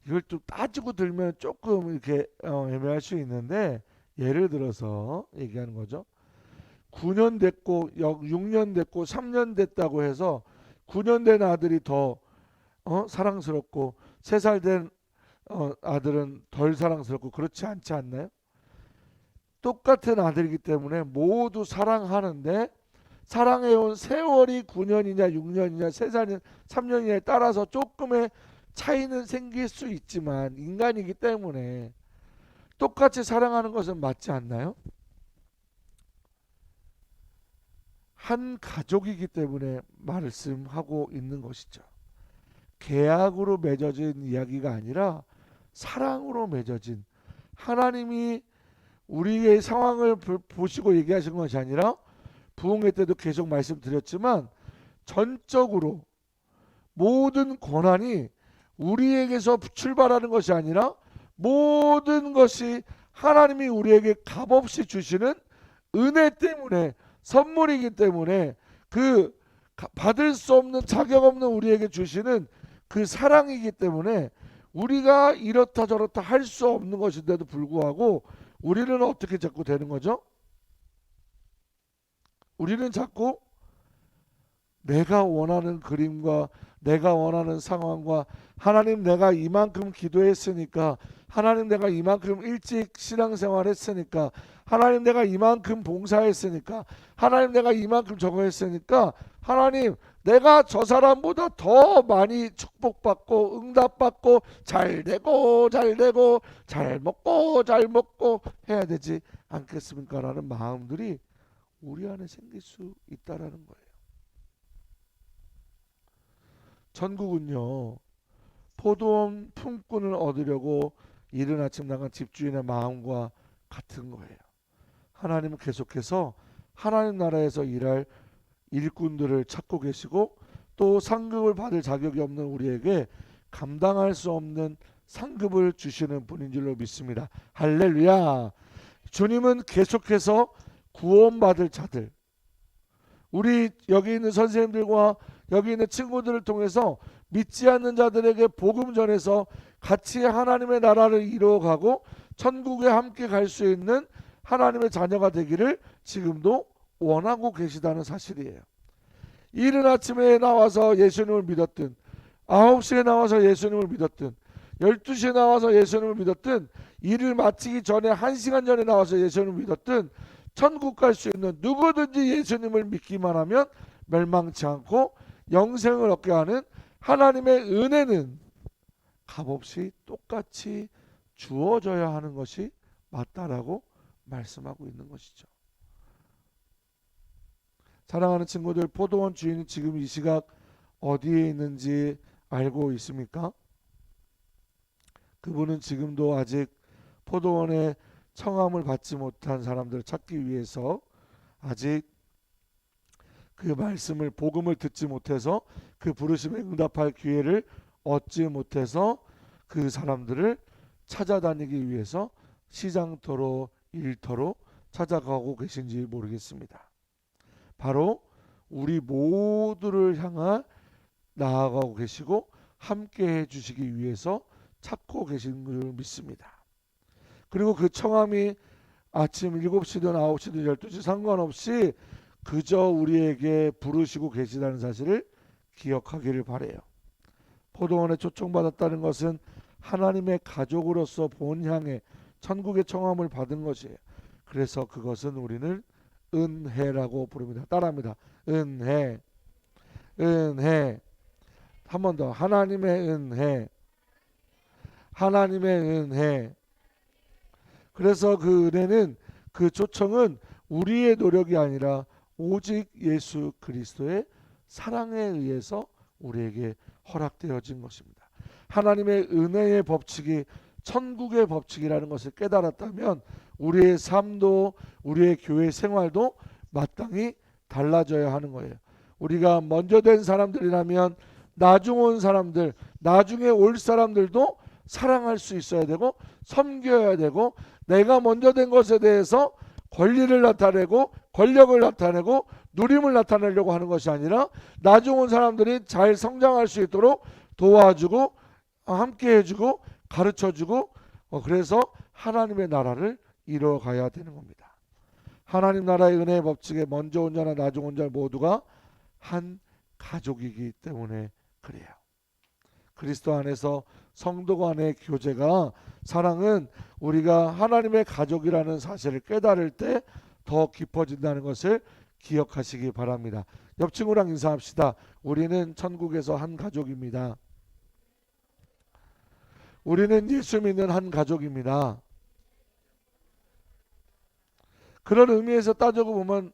이걸 좀 따지고 들면 조금 이렇게 애매할 수 있는데 예를 들어서 얘기하는 거죠. 9년 됐고 6년 됐고 3년 됐다고 해서 9년 된 아들이 더 사랑스럽고 3살 된 아들은 덜 사랑스럽고 그렇지 않지 않나요? 똑같은 아들이기 때문에 모두 사랑하는데 사랑해온 세월이 9년이냐 6년이냐 3살이냐 3년이냐에 따라서 조금의 차이는 생길 수 있지만 인간이기 때문에 똑같이 사랑하는 것은 맞지 않나요? 한 가족이기 때문에 말씀하고 있는 것이죠. 계약으로 맺어진 이야기가 아니라 사랑으로 맺어진, 하나님이 우리의 상황을 보시고 얘기하신 것이 아니라 부흥회 때도 계속 말씀드렸지만 전적으로 모든 권한이 우리에게서 출발하는 것이 아니라 모든 것이 하나님이 우리에게 값없이 주시는 은혜 때문에, 선물이기 때문에, 그 받을 수 없는 자격 없는 우리에게 주시는 그 사랑이기 때문에 우리가 이렇다 저렇다 할 수 없는 것인데도 불구하고 우리는 어떻게 자꾸 되는 거죠? 우리는 자꾸 내가 원하는 그림과 내가 원하는 상황과 하나님 내가 이만큼 기도했으니까, 하나님 내가 이만큼 일찍 신앙생활 했으니까, 하나님 내가 이만큼 봉사했으니까, 하나님 내가 이만큼 저거 했으니까, 하나님 내가 저 사람보다 더 많이 축복받고 응답받고 잘되고 잘 먹고 해야 되지 않겠습니까? 라는 마음들이 우리 안에 생길 수 있다라는 거예요. 천국은요, 포도원 품꾼을 얻으려고 이른 아침 나간 집주인의 마음과 같은 거예요. 하나님은 계속해서 하나님 나라에서 일할 일꾼들을 찾고 계시고, 또 상급을 받을 자격이 없는 우리에게 감당할 수 없는 상급을 주시는 분인 줄로 믿습니다. 할렐루야. 주님은 계속해서 구원받을 자들, 우리 여기 있는 선생님들과 여기 있는 친구들을 통해서 믿지 않는 자들에게 복음 전해서 같이 하나님의 나라를 이루어가고 천국에 함께 갈 수 있는 하나님의 자녀가 되기를 지금도 원하고 계시다는 사실이에요. 이른 아침에 나와서 예수님을 믿었든, 9시에 나와서 예수님을 믿었든, 12시에 나와서 예수님을 믿었든, 일을 마치기 전에 1시간 전에 나와서 예수님을 믿었든, 천국 갈 수 있는 누구든지 예수님을 믿기만 하면 멸망치 않고 영생을 얻게 하는 하나님의 은혜는 값없이 똑같이 주어져야 하는 것이 맞다라고 말씀하고 있는 것이죠. 사랑하는 친구들, 포도원 주인이 지금 이 시각 어디에 있는지 알고 있습니까? 그분은 지금도 아직 포도원의 청함을 받지 못한 사람들을 찾기 위해서 아직 그 말씀을, 복음을 듣지 못해서 그 부르심에 응답할 기회를 얻지 못해서 그 사람들을 찾아다니기 위해서 시장터로 일터로 찾아가고 계신지 모르겠습니다. 바로 우리 모두를 향해 나아가고 계시고 함께 해주시기 위해서 찾고 계신 줄 믿습니다. 그리고 그 청함이 아침 7시든 9시든 12시 상관없이 그저 우리에게 부르시고 계시다는 사실을 기억하기를 바라요. 포도원에 초청받았다는 것은 하나님의 가족으로서 본향의 천국의 청함을 받은 것이에요. 그래서 그것은 우리는 은혜라고 부릅니다. 따라합니다. 은혜. 은혜. 한 번 더. 하나님의 은혜. 하나님의 은혜. 그래서 그 은혜는, 그 초청은 우리의 노력이 아니라 오직 예수 그리스도의 사랑에 의해서 우리에게 허락되어진 것입니다. 하나님의 은혜의 법칙이 천국의 법칙이라는 것을 깨달았다면 우리의 삶도 우리의 교회 생활도 마땅히 달라져야 하는 거예요. 우리가 먼저 된 사람들이라면 나중 온 사람들, 나중에 올 사람들도 사랑할 수 있어야 되고 섬겨야 되고, 내가 먼저 된 것에 대해서 권리를 나타내고 권력을 나타내고 누림을 나타내려고 하는 것이 아니라 나중 온 사람들이 잘 성장할 수 있도록 도와주고 함께 해주고 가르쳐주고, 그래서 하나님의 나라를 이뤄가야 되는 겁니다. 하나님 나라의 은혜의 법칙에 먼저 온 자나 나중 온 자 모두가 한 가족이기 때문에 그래요. 그리스도 안에서 성도 간의 교제가, 사랑은 우리가 하나님의 가족이라는 사실을 깨달을 때 더 깊어진다는 것을 기억하시기 바랍니다. 옆 친구랑 인사합시다. 우리는 천국에서 한 가족입니다. 우리는 예수 믿는 한 가족입니다. 그런 의미에서 따지고 보면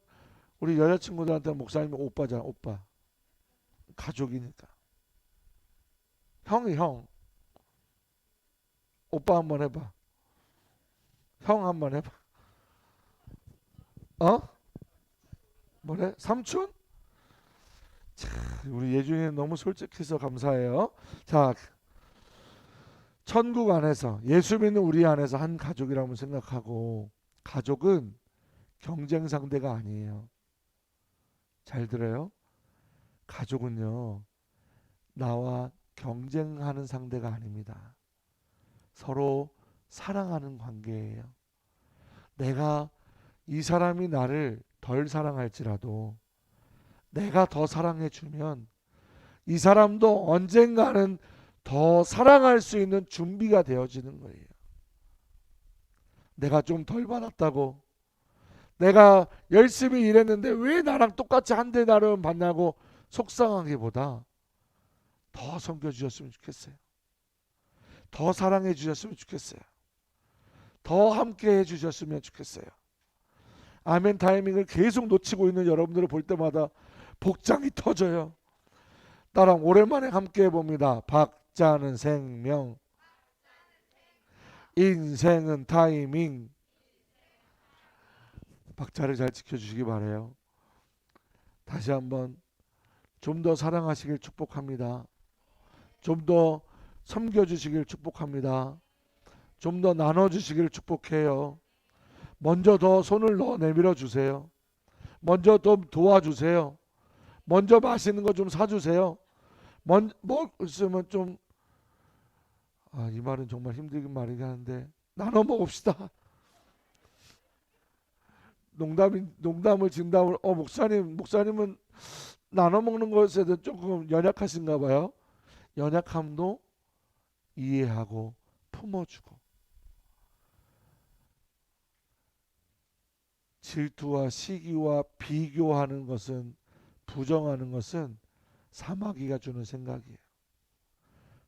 우리 여자친구들한테 목사님이 오빠잖아. 오빠. 가족이니까. 형이 형. 오빠 한번 해봐. 형 한번 해봐. 뭐래? 삼촌? 자, 우리 예준이는 너무 솔직해서 감사해요. 자, 천국 안에서 예수 믿는 우리 안에서 한 가족이라고 생각하고, 가족은 경쟁 상대가 아니에요. 잘 들어요? 가족은요, 나와 경쟁하는 상대가 아닙니다. 서로 사랑하는 관계예요. 내가 이 사람이 나를 덜 사랑할지라도 내가 더 사랑해 주면 이 사람도 언젠가는 더 사랑할 수 있는 준비가 되어지는 거예요. 내가 좀 덜 받았다고, 내가 열심히 일했는데 왜 나랑 똑같이 한 대 나름 받냐고 속상하기보다 더 섬겨주셨으면 좋겠어요. 더 사랑해 주셨으면 좋겠어요. 더 함께 해주셨으면 좋겠어요. 아멘 타이밍을 계속 놓치고 있는 여러분들을 볼 때마다 복장이 터져요. 나랑 오랜만에 함께 해봅니다. 박자는 생명, 인생은 타이밍. 박자를 잘 지켜주시기 바라요. 다시 한번 좀 더 사랑하시길 축복합니다. 좀 더 섬겨주시길 축복합니다. 좀 더 나눠주시길 축복해요. 먼저 더 손을 내밀어 주세요. 먼저 더 도와주세요. 먼저 맛있는 거 좀 사주세요. 뭐 있으면 좀, 이 말은 정말 힘들긴 말이긴 한데, 나눠 먹읍시다. 농담을 진담을, 목사님은 나눠 먹는 것에 대해 조금 연약하신가 봐요. 연약함도 이해하고 품어주고, 질투와 시기와 비교하는 것은, 부정하는 것은 사마귀가 주는 생각이에요.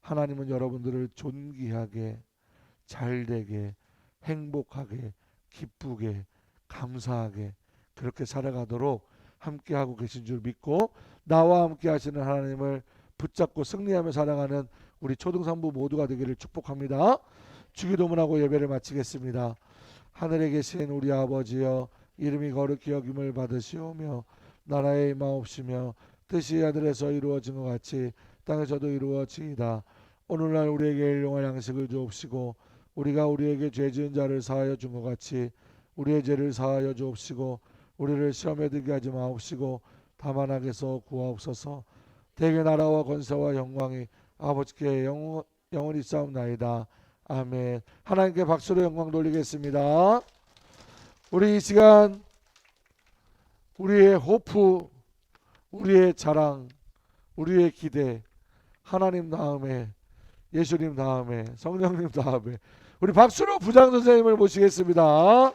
하나님은 여러분들을 존귀하게, 잘되게, 행복하게, 기쁘게, 감사하게 그렇게 살아가도록 함께하고 계신 줄 믿고, 나와 함께 하시는 하나님을 붙잡고 승리하며 살아가는 우리 초등산부 모두가 되기를 축복합니다. 주기도문하고 예배를 마치겠습니다. 하늘에 계신 우리 아버지여, 이름이 거룩히 여김을 받으시오며 나라의 임하옵시며 뜻이 하늘에서 이루어진 것 같이 땅에서도 이루어지이다. 오늘날 우리에게 일용할 양식을 주옵시고, 우리가 우리에게 죄 지은 자를 사하여 준 것 같이 우리의 죄를 사하여 주옵시고, 우리를 시험에 들게 하지 마옵시고 다만 악에서 구하옵소서. 대개 나라와 권세와 영광이 아버지께 영원히 싸움나이다. 아멘. 하나님께 박수로 영광 돌리겠습니다. 우리 이 시간 우리의 호프, 우리의 자랑, 우리의 기대, 하나님 다음에, 예수님 다음에, 성령님 다음에 우리 박수로 부장 선생님을 모시겠습니다.